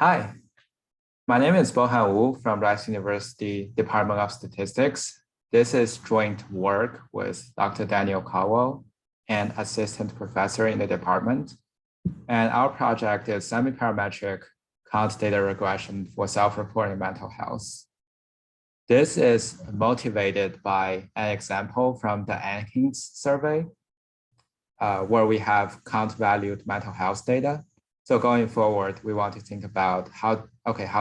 Hi, my name is Bohan from Rice University Department of Statistics. This is joint work with Dr. Daniel Kowal, an assistant professor in the department. And our project is Semiparametric count data regression for self-reporting mental health. This is motivated by an example from the NHANES survey, where we have count valued mental health data. So going forward, we want to think about how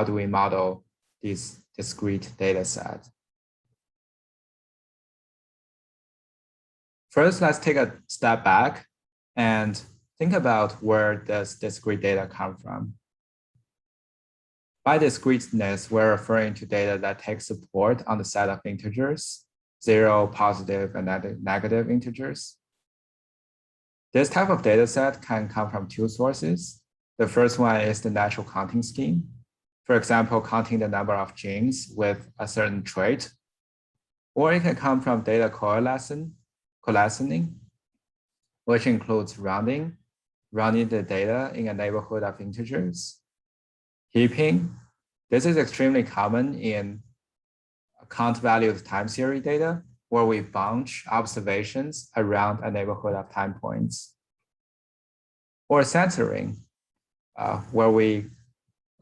do we model these discrete data sets? First, let's take a step back and think about where does discrete data come from. By discreteness, we're referring to data that takes support on the set of integers, 0, positive, and negative integers. This type of data set can come from two sources. The first one is the natural counting scheme. For example, counting the number of genes with a certain trait. Or it can come from data coalescing, which includes rounding the data in a neighborhood of integers. Heaping, this is extremely common in count-valued time series data, where we bunch observations around a neighborhood of time points. Or centering, where we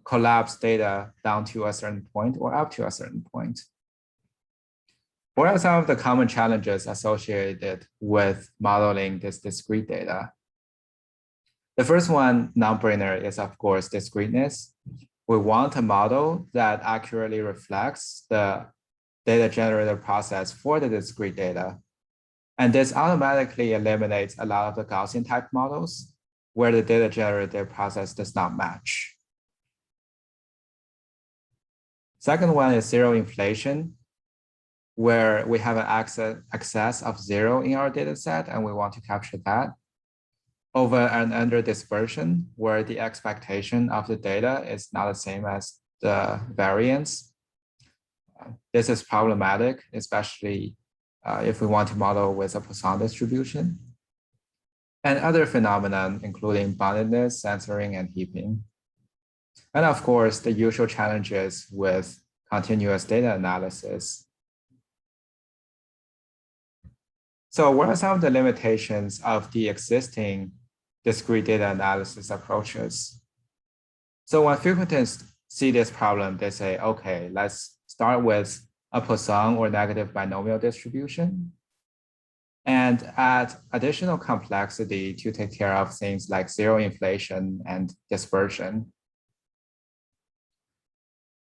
collapse data down to a certain point or up to a certain point. What are some of the common challenges associated with modeling this discrete data? The first one, non-brainer, is of course discreteness. We want a model that accurately reflects the data generated process for the discrete data. And this automatically eliminates a lot of the Gaussian type models where the data generated process does not match. Second one is zero inflation, where we have an excess of 0 in our data set and we want to capture that. Over and under dispersion, where the expectation of the data is not the same as the variance. This is problematic, especially if we want to model with a Poisson distribution. And other phenomena, including boundedness, censoring, and heaping. And of course, the usual challenges with continuous data analysis. So what are some of the limitations of the existing discrete data analysis approaches? So when frequentists see this problem, they say, okay, let's start with a Poisson or negative binomial distribution and add additional complexity to take care of things like zero inflation and dispersion.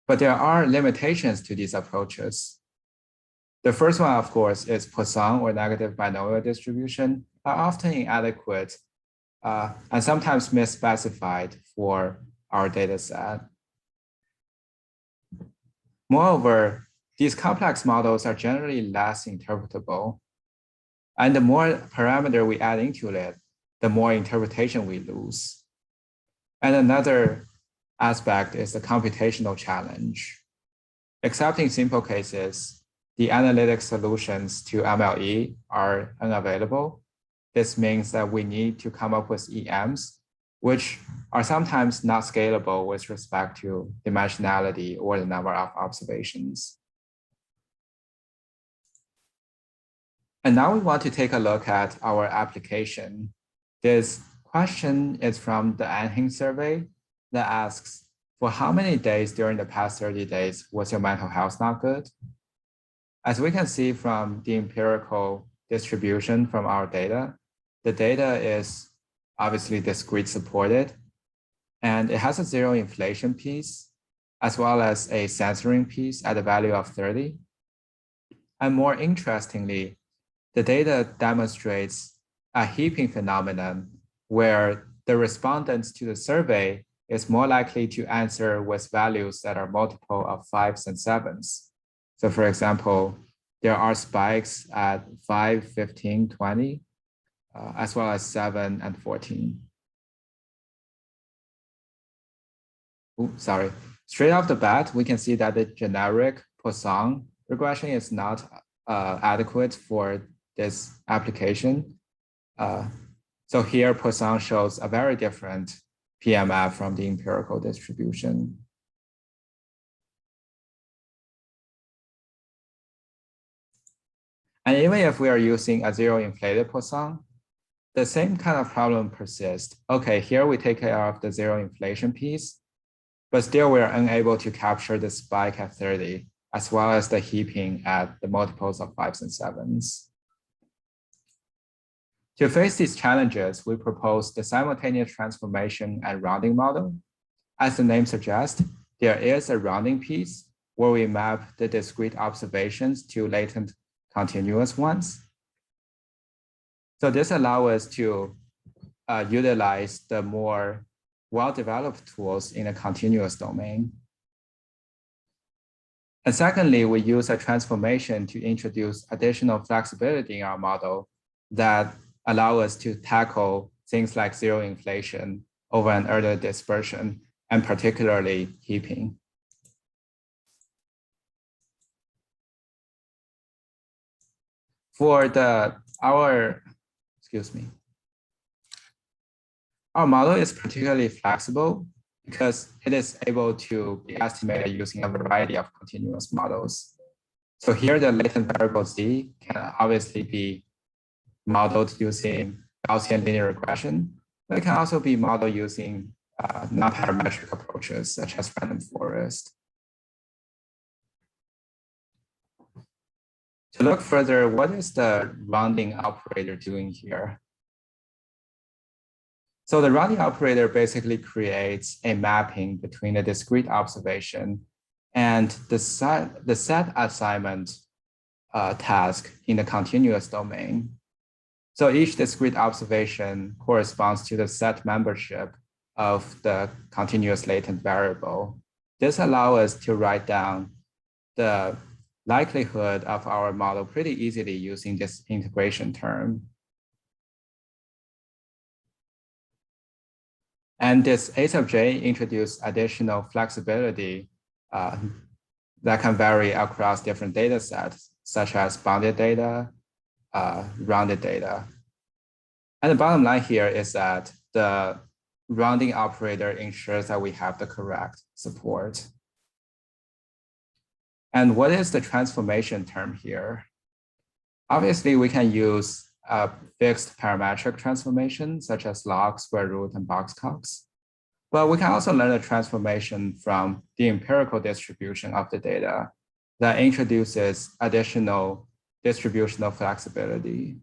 But there are limitations to these approaches. The first one, of course, is Poisson or negative binomial distribution are often inadequate and sometimes misspecified for our data set. Moreover, these complex models are generally less interpretable. And the more parameter we add into it, the more interpretation we lose. And another aspect is the computational challenge. Except in simple cases, the analytic solutions to MLE are unavailable. This means that we need to come up with EMs, which are sometimes not scalable with respect to dimensionality or the number of observations. And now we want to take a look at our application. This question is from the NHANES survey that asks, for how many days during the past 30 days was your mental health not good? As we can see from the empirical distribution from our data, the data is obviously discrete supported, and it has a zero inflation piece, as well as a censoring piece at a value of 30. And more interestingly, the data demonstrates a heaping phenomenon where the respondents to the survey is more likely to answer with values that are multiple of 5s and 7s. So for example, there are spikes at 5, 15, 20, as well as 7 and 14. Oops, sorry. Straight off the bat, we can see that the generic Poisson regression is not adequate for this application. So here Poisson shows a very different PMF from the empirical distribution. And even if we are using a zero-inflated Poisson, the same kind of problem persists. Okay, here we take care of the zero inflation piece, but still we are unable to capture the spike at 30, as well as the heaping at the multiples of 5s and 7s. To face these challenges, we propose the simultaneous transformation and rounding model. As the name suggests, there is a rounding piece where we map the discrete observations to latent continuous ones. So this allows us to utilize the more well-developed tools in a continuous domain. And secondly, we use a transformation to introduce additional flexibility in our model that allow us to tackle things like zero inflation over an earlier dispersion, and particularly heaping. For our model is particularly flexible because it is able to be estimated using a variety of continuous models. So here the latent variable z can obviously be modeled using Gaussian linear regression, but it can also be modeled using nonparametric approaches such as random forest. To look further, what is the rounding operator doing here? So the rounding operator basically creates a mapping between a discrete observation and the set assignment task in the continuous domain. So each discrete observation corresponds to the set membership of the continuous latent variable. This allows us to write down the likelihood of our model pretty easily using this integration term. And this A sub j introduced additional flexibility that can vary across different data sets, such as bounded data, rounded data. And the bottom line here is that the rounding operator ensures that we have the correct support. And what is the transformation term here? Obviously, we can use a fixed parametric transformation, such as log, square root, and box-cox. But we can also learn a transformation from the empirical distribution of the data that introduces additional distributional flexibility.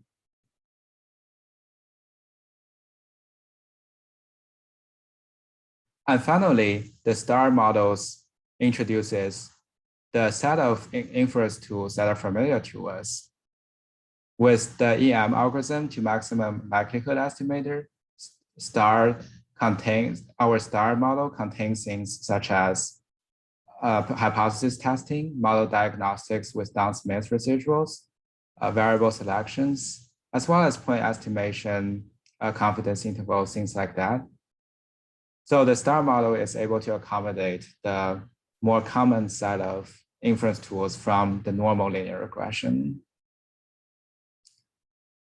And finally, the STAR models introduces the set of inference tools that are familiar to us. With the EM algorithm to maximum likelihood estimator, our STAR model contains things such as hypothesis testing, model diagnostics with Dunn-Smith residuals, variable selections, as well as point estimation, confidence intervals, things like that. So the STAR model is able to accommodate the more common set of inference tools from the normal linear regression.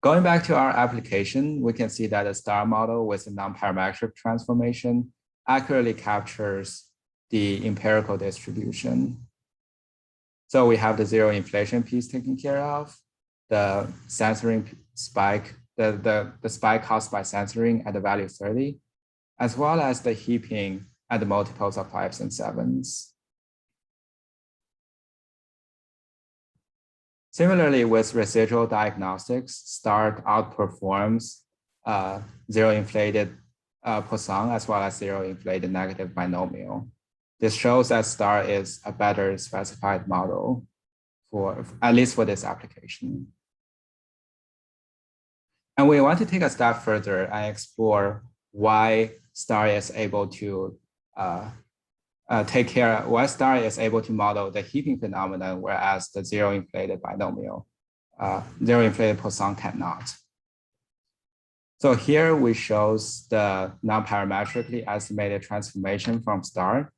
Going back to our application, we can see that a STAR model with a nonparametric transformation accurately captures the empirical distribution. So we have the zero inflation piece taken care of, the censoring spike, the spike caused by censoring at the value 30, as well as the heaping at the multiples of 5s and 7s. Similarly, with residual diagnostics, STAR outperforms zero-inflated Poisson as well as zero-inflated negative binomial. This shows that STAR is a better specified model for, at least for this application. And we want to take a step further and explore why STAR is able to why STAR is able to model the heaping phenomenon, whereas the zero-inflated binomial, zero-inflated Poisson cannot. So here we shows the nonparametrically estimated transformation from STAR.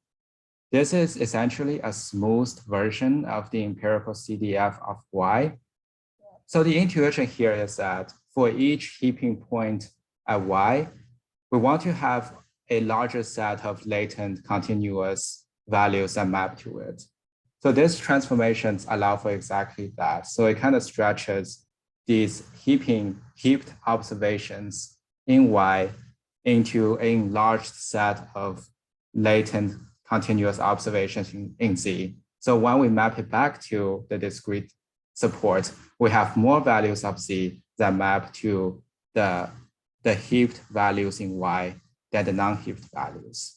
This is essentially a smoothed version of the empirical CDF of Y. So the intuition here is that for each heaping point at Y, we want to have a larger set of latent continuous values and map to it. So these transformations allow for exactly that. So it kind of stretches these heaped observations in Y into a enlarged set of latent continuous observations in Z. So when we map it back to the discrete support, we have more values of Z that map to the heaped values in Y than the non-heaped values.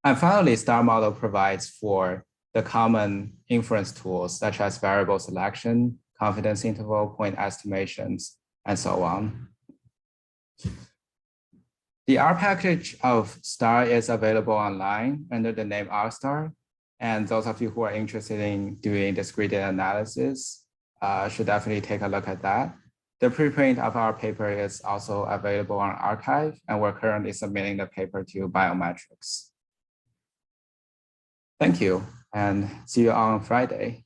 And finally, star model provides for the common inference tools, such as variable selection, confidence interval, point estimations, and so on. The R package of star is available online under the name RStar. And those of you who are interested in doing discrete data analysis should definitely take a look at that. The preprint of our paper is also available on arXiv, and we're currently submitting the paper to biometrics. Thank you, and see you on Friday.